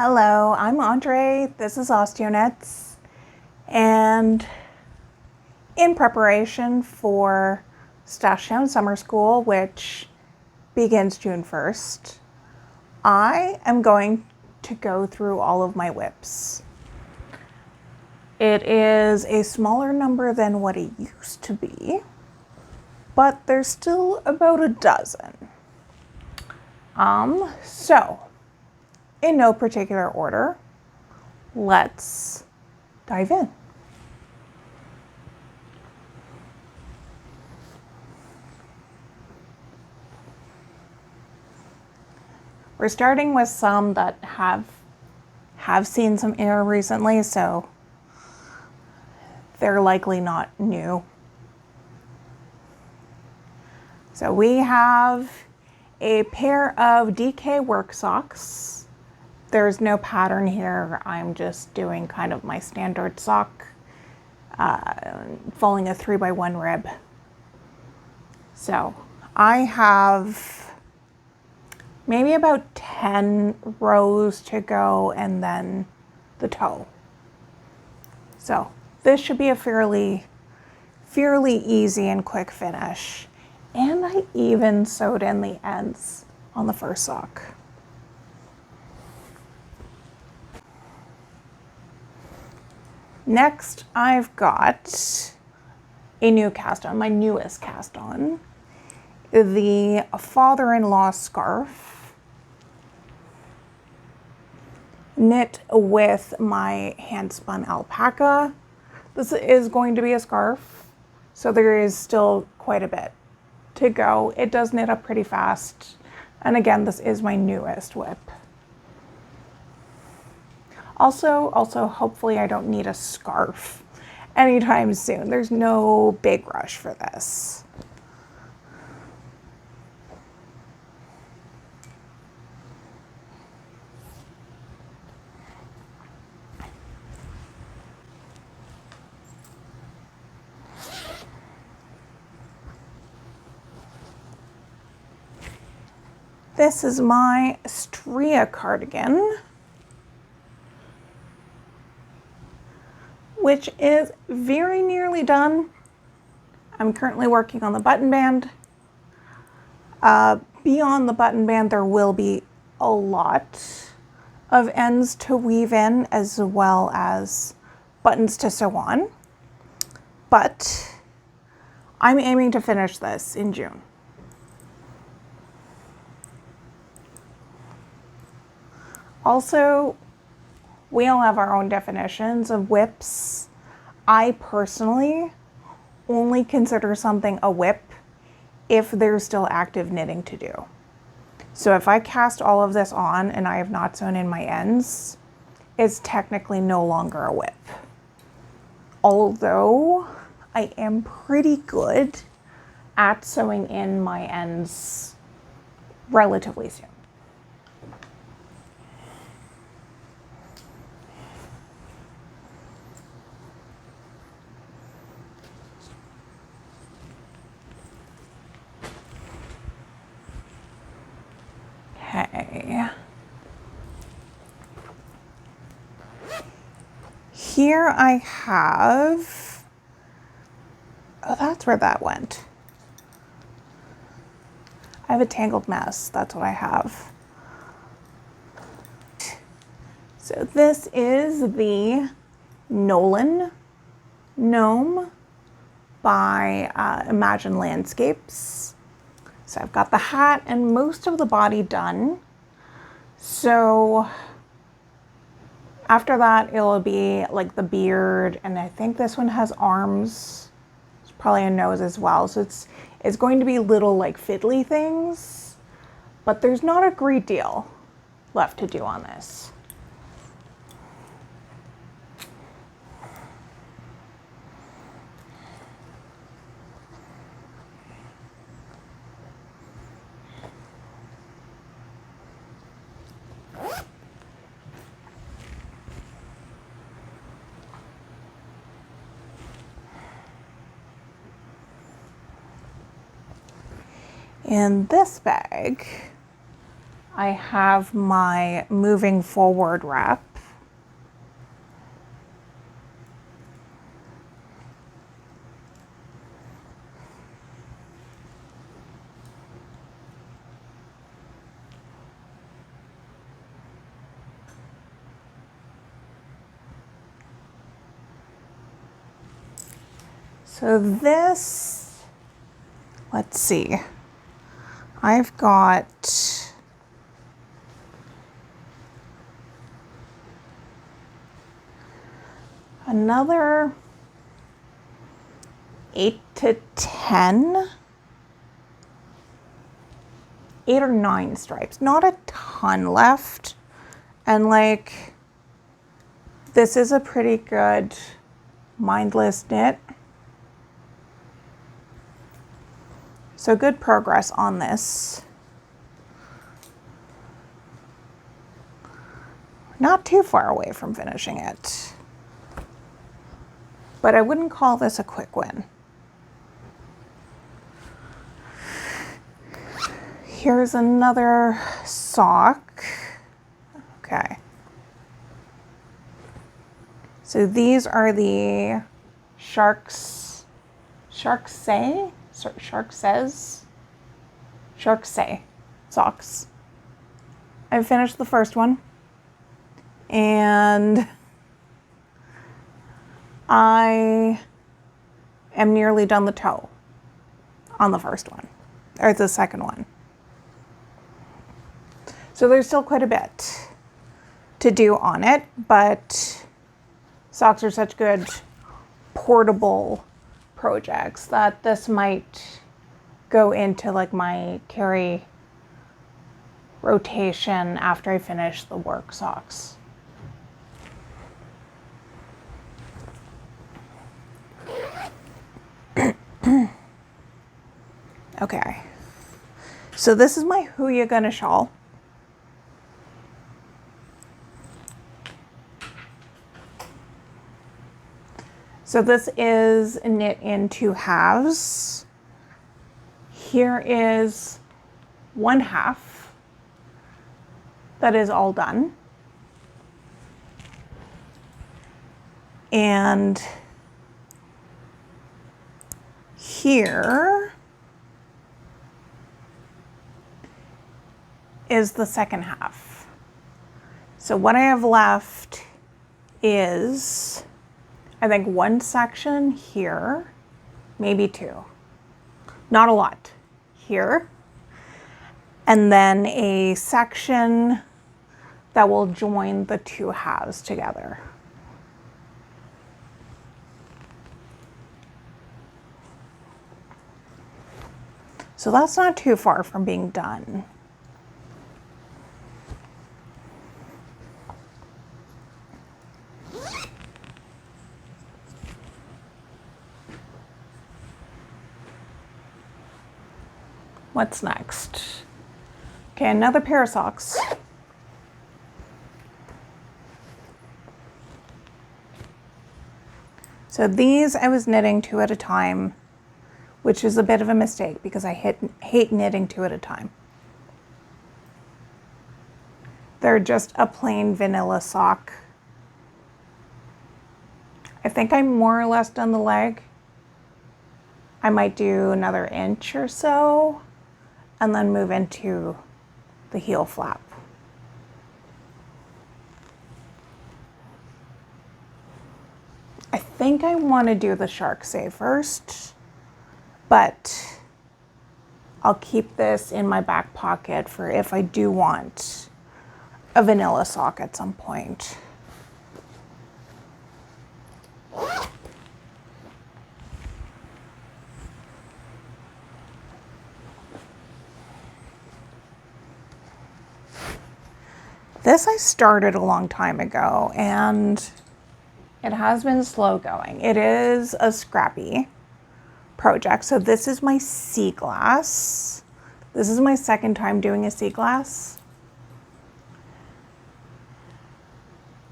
Hello, I'm Andre. This is Osteo, and in preparation for Stashdown Summer School, which begins June 1st, I am going to go through all of my whips. It is a smaller number than what it used to be, but there's still about a dozen. So in no particular order, let's dive in. We're starting with some that have seen some air recently, so they're likely not new. So we have a pair of DK work socks. There's no pattern here. I'm just doing kind of my standard sock, following a 3x1 rib. So I have maybe about 10 rows to go and then the toe. So this should be a fairly easy and quick finish. And I even sewed in the ends on the first sock. Next, I've got a new cast on, my newest cast on, the father-in-law scarf, knit with my hand-spun alpaca. This is going to be a scarf, so there is still quite a bit to go. It does knit up pretty fast, and again, this is my newest whip. Also, hopefully I don't need a scarf anytime soon. There's no big rush for this. This is my Osteo cardigan, which is very nearly done. I'm currently working on the button band. Beyond the button band, there will be a lot of ends to weave in as well as buttons to sew on. But I'm aiming to finish this in June. Also, we all have our own definitions of whips. I personally only consider something a whip if there's still active knitting to do. So if I cast all of this on and I have not sewn in my ends, it's technically no longer a whip. Although I am pretty good at sewing in my ends relatively soon. Okay. Here I have, oh, that's where that went. I have a tangled mess. That's what I have. So this is the Nolan Gnome by Imagine Landscapes. So I've got the hat and most of the body done. So after that, it'll be like the beard, and I think this one has arms. It's probably a nose as well. So it's going to be little like fiddly things, but there's not a great deal left to do on this. In this bag, I have my moving forward wrap. So this, let's see, I've got another 8 to 10, 8 or 9 stripes, not a ton left. And like, this is a pretty good mindless knit. So good progress on this. Not too far away from finishing it. But I wouldn't call this a quick win. Here's another sock. Okay. So these are the Sharks socks. I finished the first one and I am nearly done the toe on the first one, or the second one. So there's still quite a bit to do on it, but socks are such good portable projects that this might go into like my carry rotation after I finish the work socks. Okay, so this is my Who Ya Gonna shawl. So this is knit in 2 halves. Here is 1 half that is all done. And here is the second half. So what I have left is, I think, 1 section here, maybe 2. Not a lot here. And then a section that will join the 2 halves together. So that's not too far from being done. What's next? Okay, another pair of socks. So these I was knitting 2 at a time, which is a bit of a mistake because I hate knitting 2 at a time. They're just a plain vanilla sock. I think I'm more or less done the leg. I might do another inch or so and then move into the heel flap. I think I want to do the Sharksay first, but I'll keep this in my back pocket for if I do want a vanilla sock at some point. This I started a long time ago and it has been slow going. It is a scrappy project. So this is my sea glass. This is my second time doing a sea glass.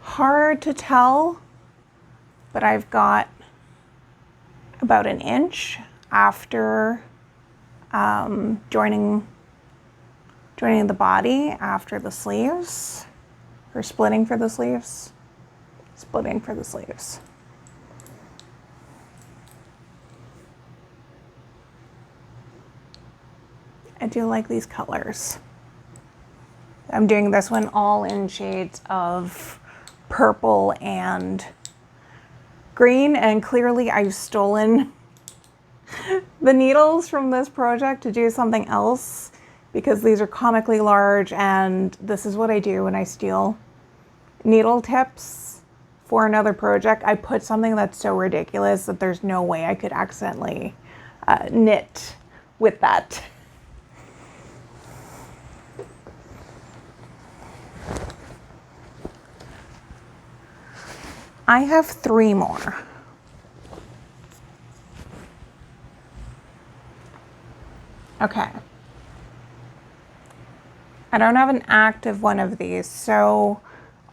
Hard to tell, but I've got about an inch after joining joining the body after the sleeves, or splitting for the sleeves. Splitting for the sleeves. I do like these colors. I'm doing this one all in shades of purple and green, and clearly I've stolen the needles from this project to do something else because these are comically large, and this is what I do when I steal needle tips for another project. I put something that's so ridiculous that there's no way I could accidentally knit with that. I have 3 more. Okay. I don't have an active one of these. So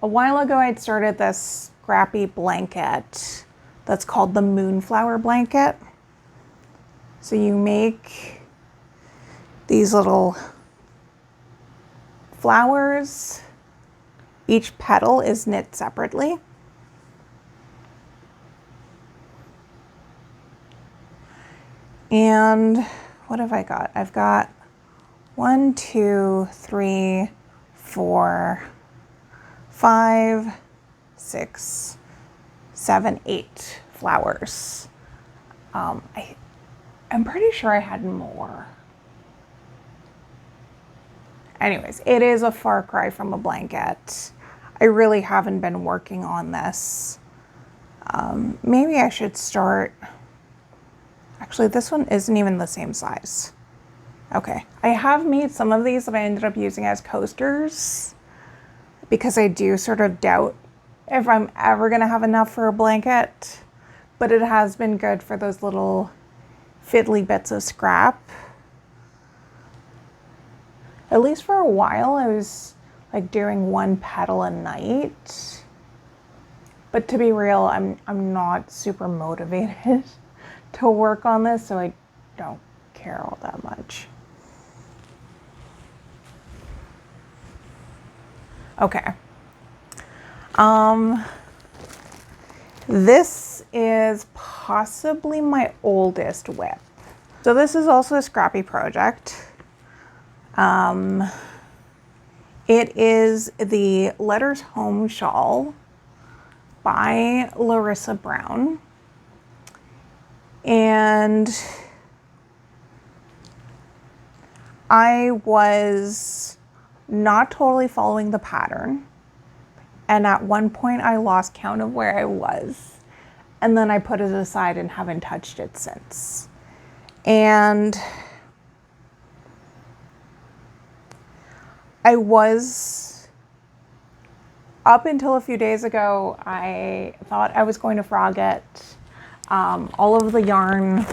a while ago I'd started this scrappy blanket that's called the Moonflower blanket. So you make these little flowers. Each petal is knit separately. And what have I got? I've got 1, 2, 3, 4, 5, 6, 7, 8 flowers. I'm pretty sure I had more. Anyways, it is a far cry from a blanket. I really haven't been working on this. Maybe I should start. Actually, this one isn't even the same size. Okay, I have made some of these that I ended up using as coasters because I do sort of doubt if I'm ever gonna have enough for a blanket, but it has been good for those little fiddly bits of scrap. At least for a while, I was like doing 1 petal a night. But to be real, I'm not super motivated to work on this, so I don't care all that much. Okay. This is possibly my oldest whip. So this is also a scrappy project. It is the Letters Home shawl by Larissa Brown. And I was not totally following the pattern. And at one point I lost count of where I was. And then I put it aside and haven't touched it since. And I was, up until a few days ago, I thought I was going to frog it. All of the yarn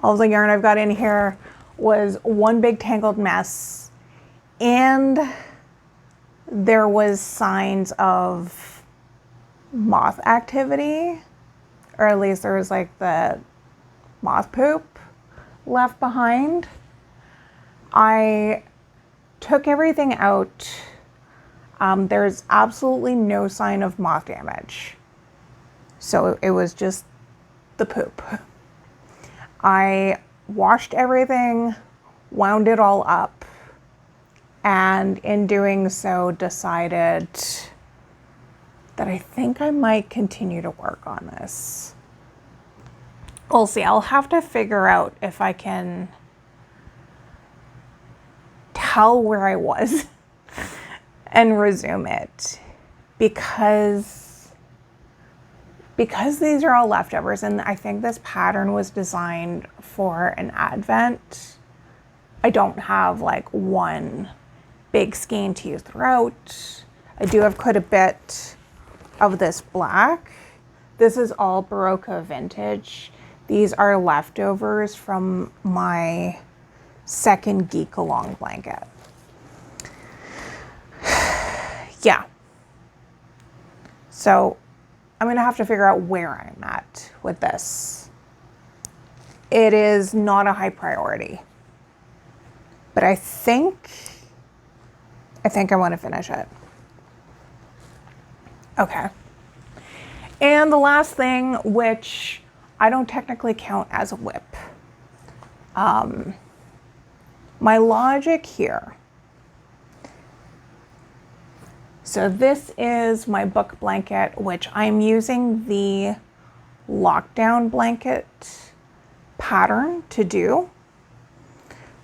I've got in here was one big tangled mess, and there was signs of moth activity, or at least there was like the moth poop left behind. I took everything out. There's absolutely no sign of moth damage. So it was just the poop. I washed everything, wound it all up, and in doing so decided that I think I might continue to work on this. We'll see. I'll have to figure out if I can tell where I was and resume it, because these are all leftovers, and I think this pattern was designed for an advent. I don't have like one big skein to use throughout. I do have quite a bit of this black. This is all Barocca vintage. These are leftovers from my second Geek Along blanket. Yeah. So I'm gonna have to figure out where I'm at with this. It is not a high priority, but I think I want to finish it. Okay. And the last thing, which I don't technically count as a WIP. My logic here. So this is my book blanket, which I'm using the lockdown blanket pattern to do.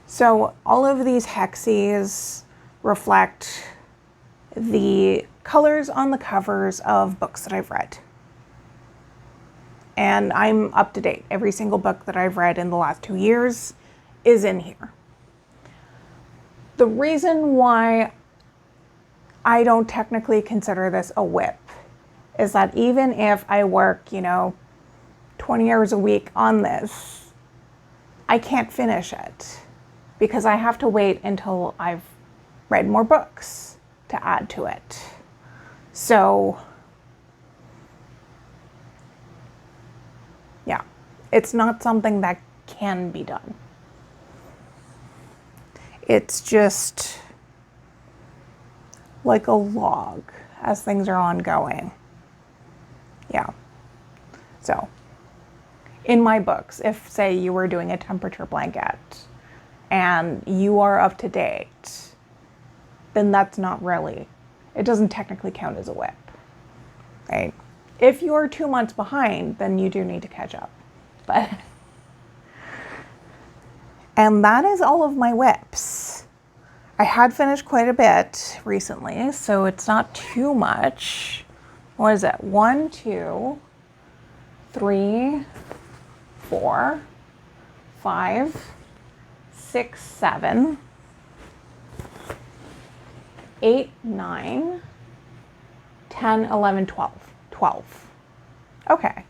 So all of these hexes reflect the colors on the covers of books that I've read. And I'm up to date. Every single book that I've read in the last 2 years is in here. The reason why I don't technically consider this a WIP is that even if I work, 20 hours a week on this, I can't finish it because I have to wait until I've read more books to add to it. So yeah, it's not something that can be done. It's just like a log as things are ongoing. Yeah. So in my books, if say you were doing a temperature blanket and you are up to date, then that's not really, it doesn't technically count as a WIP, right? If you're 2 months behind, then you do need to catch up. But, and that is all of my WIPs. I had finished quite a bit recently, so it's not too much. What is it? 1, 2, 3, 4, 5, 6, 7, 8, 9, 10, 11, 12. 12. Okay.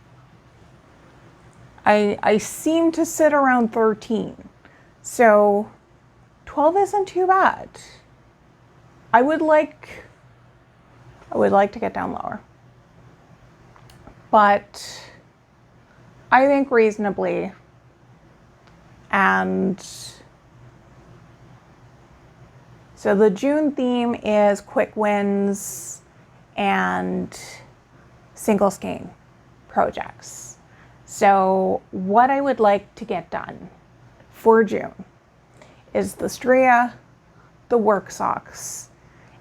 I seem to sit around 13. So 12 isn't too bad. I would like to get down lower. But I think reasonably, and so the June theme is quick wins and single skein projects. So what I would like to get done for June is the stria, the work socks,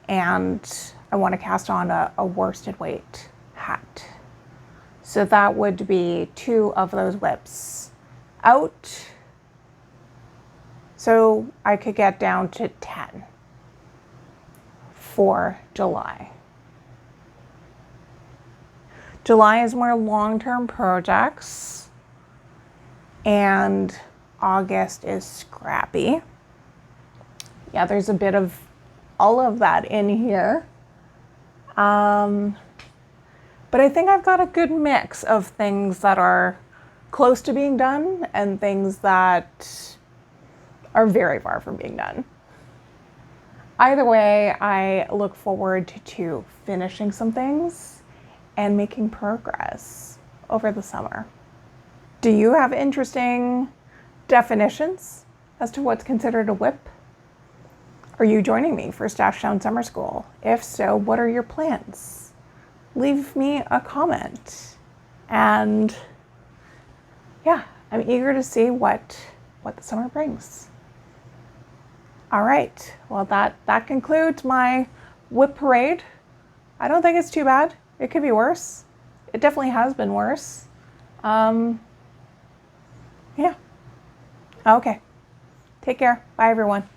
and I want to cast on a worsted weight hat. So that would be 2 of those WIPs out. So I could get down to 10 for July. July is more long-term projects, and August is scrappy. Yeah, there's a bit of all of that in here. But I think I've got a good mix of things that are close to being done and things that are very far from being done. Either way, I look forward to finishing some things and making progress over the summer. Do you have interesting definitions as to what's considered a WIP? Are you joining me for Stashdown Summer School? If so, what are your plans? Leave me a comment. And yeah, I'm eager to see what the summer brings. All right, well that concludes my WIP parade. I don't think it's too bad. It could be worse. It definitely has been worse. Yeah. Okay. Take care. Bye, everyone.